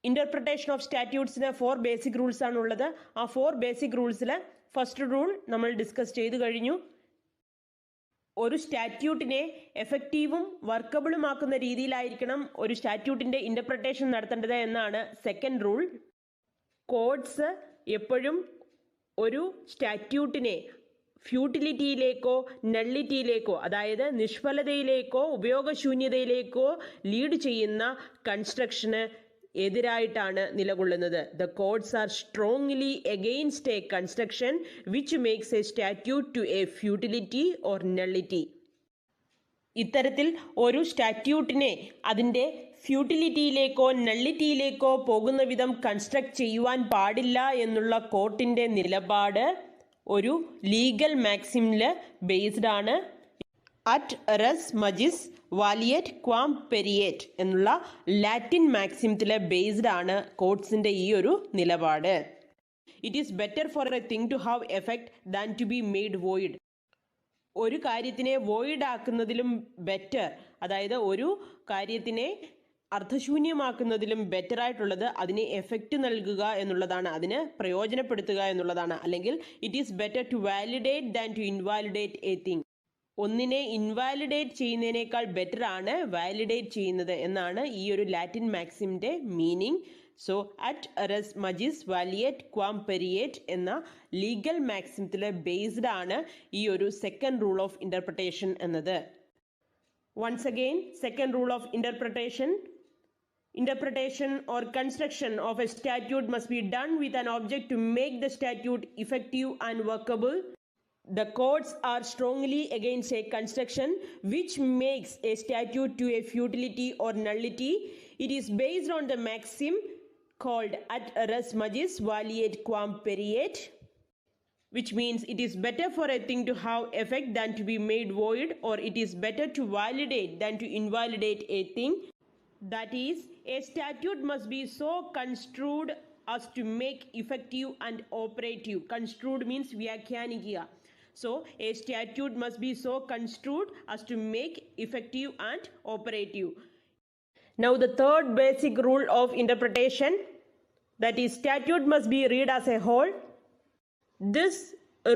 Interpretation of സ്റ്റാറ്റ്യൂട്ട്സിന് 4 basic rules ആണ് ഉള്ളത്. ആ 4 ബേസിക് റൂൾസിൽ ഫസ്റ്റ് റൂൾ നമ്മൾ ഡിസ്കസ് ചെയ്തു കഴിഞ്ഞു. ഒരു സ്റ്റാറ്റ്യൂട്ടിനെ എഫക്റ്റീവും വർക്കബിളും ആക്കുന്ന രീതിയിലായിരിക്കണം ഒരു സ്റ്റാറ്റ്യൂട്ടിന്റെ ഇന്റർപ്രിട്ടേഷൻ നടത്തേണ്ടത് എന്നാണ് സെക്കൻഡ് റൂൾ. കോഡ്സ് എപ്പോഴും ഒരു സ്റ്റാറ്റ്യൂട്ടിനെ ഫ്യൂട്ടിലിറ്റിയിലേക്കോ നള്ളിറ്റിയിലേക്കോ, അതായത് നിഷ്ഫലതയിലേക്കോ ഉപയോഗശൂന്യതയിലേക്കോ ലീഡ് ചെയ്യുന്ന കൺസ്ട്രക്ഷന് എതിരായിട്ടാണ് നിലകൊള്ളുന്നത്. The courts are strongly against a construction which makes a statute to a futility or nullity. ഇത്തരത്തിൽ ഒരു സ്റ്റാറ്റ്യൂട്ടിനെ അതിൻ്റെ ഫ്യൂട്ടിലിറ്റിയിലേക്കോ നള്ളിറ്റിയിലേക്കോ പോകുന്ന വിധം കൺസ്ട്രക്ട് ചെയ്യുവാൻ പാടില്ല എന്നുള്ള കോർട്ടിൻ്റെ നിലപാട് ഒരു ലീഗൽ മാക്സിമിൽ ബേസ്ഡ് ആണ്. അറ്റ് റെസ് മജിസ് വാലിയറ്റ് ക്വാം പെരിയേറ്റ് എന്നുള്ള ലാറ്റിൻ മാക്സിമത്തിലെ ബേസ്ഡ് ആണ് കോർട്സിൻ്റെ ഈ ഒരു നിലപാട്. It is better for a thing to have effect than to be made void. ഒരു കാര്യത്തിനെ വോയിഡ് ആക്കുന്നതിലും ബെറ്റർ, അതായത് ഒരു കാര്യത്തിനെ അർത്ഥശൂന്യമാക്കുന്നതിലും ബെറ്റർ ആയിട്ടുള്ളത് അതിനെ എഫക്റ്റ് നൽകുക എന്നുള്ളതാണ്, അതിന് പ്രയോജനപ്പെടുത്തുക എന്നുള്ളതാണ്. അല്ലെങ്കിൽ it is better to validate than to invalidate a thing. ഒന്നിനെ ഇൻവാലിഡേറ്റ് ചെയ്യുന്നതിനേക്കാൾ ബെറ്റർ ആണ് വാലിഡേറ്റ് ചെയ്യുന്നത് എന്നാണ് ഈ ഒരു ലാറ്റിൻ മാക്സിമിൻ്റെ മീനിങ്. സോ അറ്റ് റെസ് മജിസ് വാലിയറ്റ് ക്വാം പെരിയേറ്റ് എന്ന ലീഗൽ മാക്സിമത്തിലെ ബേസ്ഡ് ആണ് ഈ ഒരു സെക്കൻഡ് റൂൾ ഓഫ് ഇന്റർപ്രിട്ടേഷൻ എന്നത്. Once again, second rule of interpretation. Interpretation or construction of a statute must be done with an object to make the statute effective and workable. The courts are strongly against a construction which makes a statute to a futility or nullity. It is based on the maxim called ad res magis valeat quam pereat, which means it is better for a thing to have effect than to be made void, or it is better to validate than to invalidate a thing. That is, a statute must be so construed as to make effective and operative. Construed means vyakhyanikia. So, a statute must be so construed as to make effective and operative. Now, the third basic rule of interpretation, that is, statute must be read as a whole. This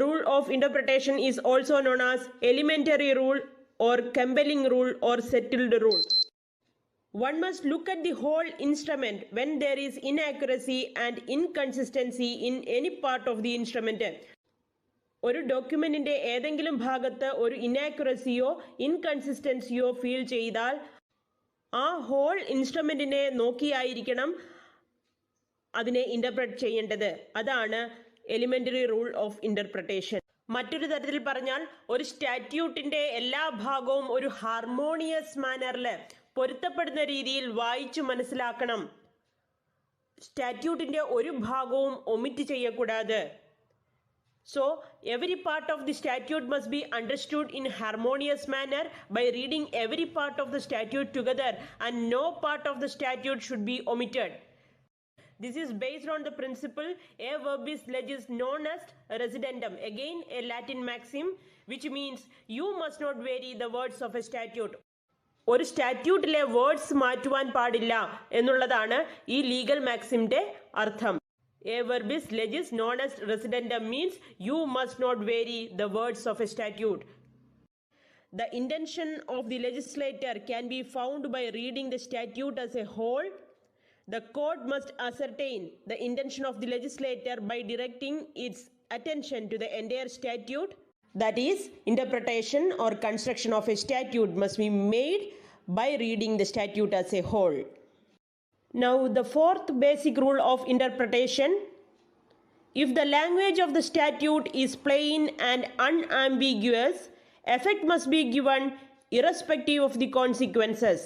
rule of interpretation is also known as elementary rule or compelling rule or settled rule. One must look at the whole instrument when there is inaccuracy and inconsistency in any part of the instrument. ഒരു ഡോക്യുമെന്റിന്റെ ഏതെങ്കിലും ഭാഗത്ത് ഒരു ഇനാക്യുറസിയോ ഇൻകൺസിസ്റ്റൻസിയോ feel ചെയ്താൽ ആ whole ഇൻസ്ട്രുമെന്റിനെ നോക്കിയായിരിക്കണം അതിനെ interpret ചെയ്യേണ്ടത്. അതാണ് elementary rule of interpretation. മറ്റൊരു തരത്തിൽ പറഞ്ഞാൽ ഒരു സ്റ്റാറ്റ്യൂട്ടിന്റെ എല്ലാ ഭാഗവും ഒരു ഹാർമോണിയസ് മാനറിൽ പൊരുത്തപ്പെടുന്ന രീതിയിൽ വായിച്ചു മനസ്സിലാക്കണം. സ്റ്റാറ്റ്യൂട്ടിന്റെ ഒരു ഭാഗവും omit ചെയ്യக்கூடாது. So, every part of the statute must be understood in harmonious manner by reading every part of the statute together, and no part of the statute should be omitted. This is based on the principle a verbis legis known as recedendum, again a Latin maxim, which means you must not vary the words of a statute. ഒരു സ്റ്റാറ്റ്യൂട്ടിലെ words മാറ്റുവാൻ പാടില്ല എന്നുള്ളതാണ് ഈ legal മാക്സിമിന്റെ അർത്ഥം. A verbis legis known as recedendum means you must not vary the words of a statute. The intention of the legislator can be found by reading the statute as a whole. The court must ascertain the intention of the legislator by directing its attention to the entire statute. That is, interpretation or construction of a statute must be made by reading the statute as a whole. Now, the fourth basic rule of interpretation. If the language of the statute is plain and unambiguous, effect must be given irrespective of the consequences.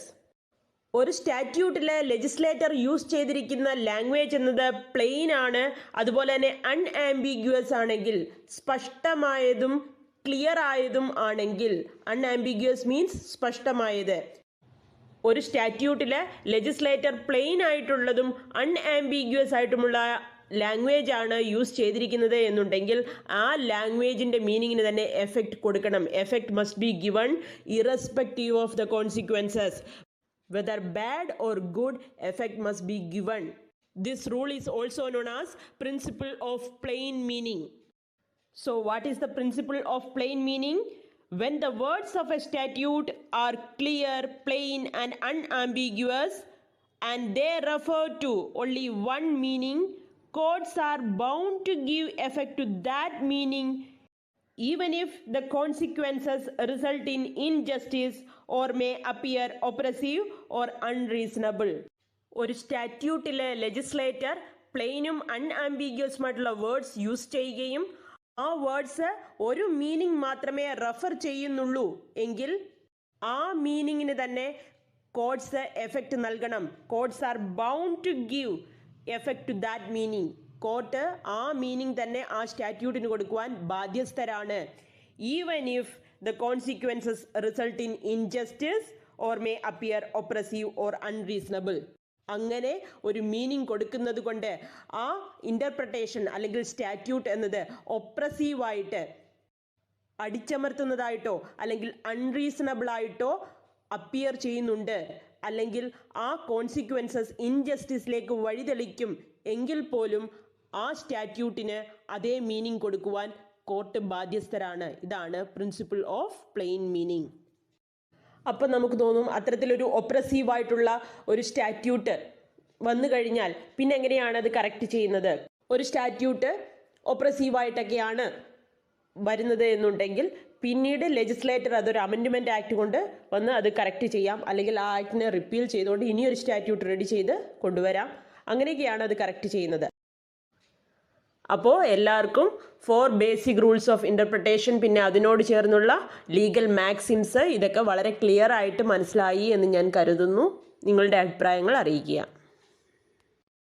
ഒരു സ്റ്റാറ്റ്യൂട്ടിലെ legislator use ചെയ്തിരിക്കുന്ന language എന്നത് plain ആണ്, അതുപോലെ തന്നെ അൺആംബിഗ്യുവസ് ആണെങ്കിൽ, സ്പഷ്ടമായതും clear ആയതും ആണെങ്കിൽ. അൺആംബിഗ്യുവസ് means സ്പഷ്ടമായത്. ഒരു സ്റ്റാറ്റ്യൂട്ടിലെ ലെജിസ്ലേറ്റർ പ്ലെയിൻ ആയിട്ടുള്ളതും അൺആംബിഗ്യുവസ് ആയിട്ടുമുള്ള ലാംഗ്വേജ് ആണ് യൂസ് ചെയ്തിരിക്കുന്നത് എന്നുണ്ടെങ്കിൽ ആ ലാംഗ്വേജിൻ്റെ മീനിങ്ങിന് തന്നെ എഫക്റ്റ് കൊടുക്കണം. Effect must be given irrespective of the consequences. Whether bad or good, effect must be given. This rule is also known as principle of plain meaning. So what is the principle of plain meaning? When the words of a statute are clear, plain and unambiguous and they refer to only one meaning, courts are bound to give effect to that meaning even if the consequences result in injustice or may appear oppressive or unreasonable. ഒരു സ്റ്റാറ്റ്യൂട്ടിലെ legislator പ്ലെയിനും അൺആംബിഗ്യസുമായിട്ടുള്ള words use ചെയ്യുകയും ആ words ഒരു meaning മാത്രമേ refer ചെയ്യുന്നുള്ളൂ എങ്കിൽ ആ മീനിങ്ങിന് തന്നെ കോർട്സ് എഫക്റ്റ് നൽകണം. Courts are bound to give effect to that meaning. Court ആ മീനിങ് തന്നെ ആ സ്റ്റാറ്റ്യൂട്ടിന് കൊടുക്കുവാൻ ബാധ്യസ്ഥരാണ്. Even if the consequences result in injustice or may appear oppressive or unreasonable. അങ്ങനെ ഒരു മീനിങ് കൊടുക്കുന്നത് കൊണ്ട് ആ ഇൻ്റർപ്രിട്ടേഷൻ അല്ലെങ്കിൽ സ്റ്റാറ്റ്യൂട്ട് എന്നത് ഒപ്രസീവായിട്ട് അടിച്ചമർത്തുന്നതായിട്ടോ അല്ലെങ്കിൽ അൺറീസണബിൾ ആയിട്ടോ അപ്പിയർ ചെയ്യുന്നുണ്ട്, അല്ലെങ്കിൽ ആ കോൺസിക്വൻസസ് ഇൻജസ്റ്റിസിലേക്ക് വഴിതെളിക്കും എങ്കിൽ പോലും ആ സ്റ്റാറ്റ്യൂട്ടിന് അതേ മീനിങ് കൊടുക്കുവാൻ കോർട്ട് ബാധ്യസ്ഥരാണ്. ഇതാണ് പ്രിൻസിപ്പിൾ ഓഫ് പ്ലെയിൻ മീനിങ്. അപ്പം നമുക്ക് തോന്നും അത്തരത്തിലൊരു ഒപ്രസീവായിട്ടുള്ള ഒരു സ്റ്റാറ്റ്യൂട്ട് വന്നു കഴിഞ്ഞാൽ പിന്നെ എങ്ങനെയാണ് അത് കറക്റ്റ് ചെയ്യുന്നത്? ഒരു സ്റ്റാറ്റ്യൂട്ട് ഒപ്രസീവായിട്ടൊക്കെയാണ് വരുന്നത് എന്നുണ്ടെങ്കിൽ പിന്നീട് ലെജിസ്ലേറ്റർ അതൊരു അമെൻഡ്മെൻറ്റ് ആക്ട് കൊണ്ട് വന്ന് അത് കറക്റ്റ് ചെയ്യാം, അല്ലെങ്കിൽ ആ ആക്ടിനെ റിപ്പീൽ ചെയ്തുകൊണ്ട് ഇനിയൊരു സ്റ്റാറ്റ്യൂട്ട് റെഡി ചെയ്ത് കൊണ്ടുവരാം. അങ്ങനെയൊക്കെയാണ് അത് കറക്റ്റ് ചെയ്യുന്നത്. അപ്പോൾ എല്ലാവർക്കും 4 ബേസിക് റൂൾസ് ഓഫ് ഇൻ്റർപ്രിട്ടേഷൻ പിന്നെ അതിനോട് ചേർന്നുള്ള ലീഗൽ മാക്സിംസ് ഇതൊക്കെ വളരെ ക്ലിയർ ആയിട്ട് മനസ്സിലായി എന്ന് ഞാൻ കരുതുന്നു. നിങ്ങളുടെ അഭിപ്രായങ്ങൾ അറിയിക്കുക.